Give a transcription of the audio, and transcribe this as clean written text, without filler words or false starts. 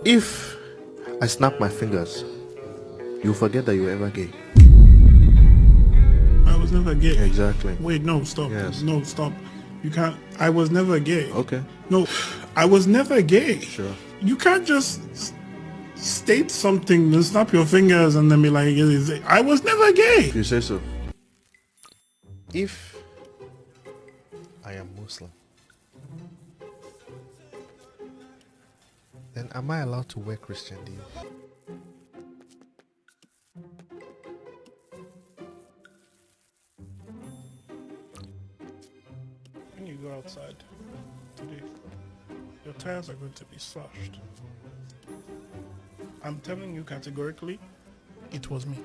If I snap my fingers, you forget that you were ever gay. I was never gay. Exactly. Wait, no, stop. Yes. No, stop. You can't. I was never gay. Okay. No, I was never gay. Sure. You can't just state something, then snap your fingers, and then be like, I was never gay. If you say so. If I am Muslim, then am I allowed to wear Christian Dior? When you go outside today, your tires are going to be slashed. I'm telling you categorically, it was me.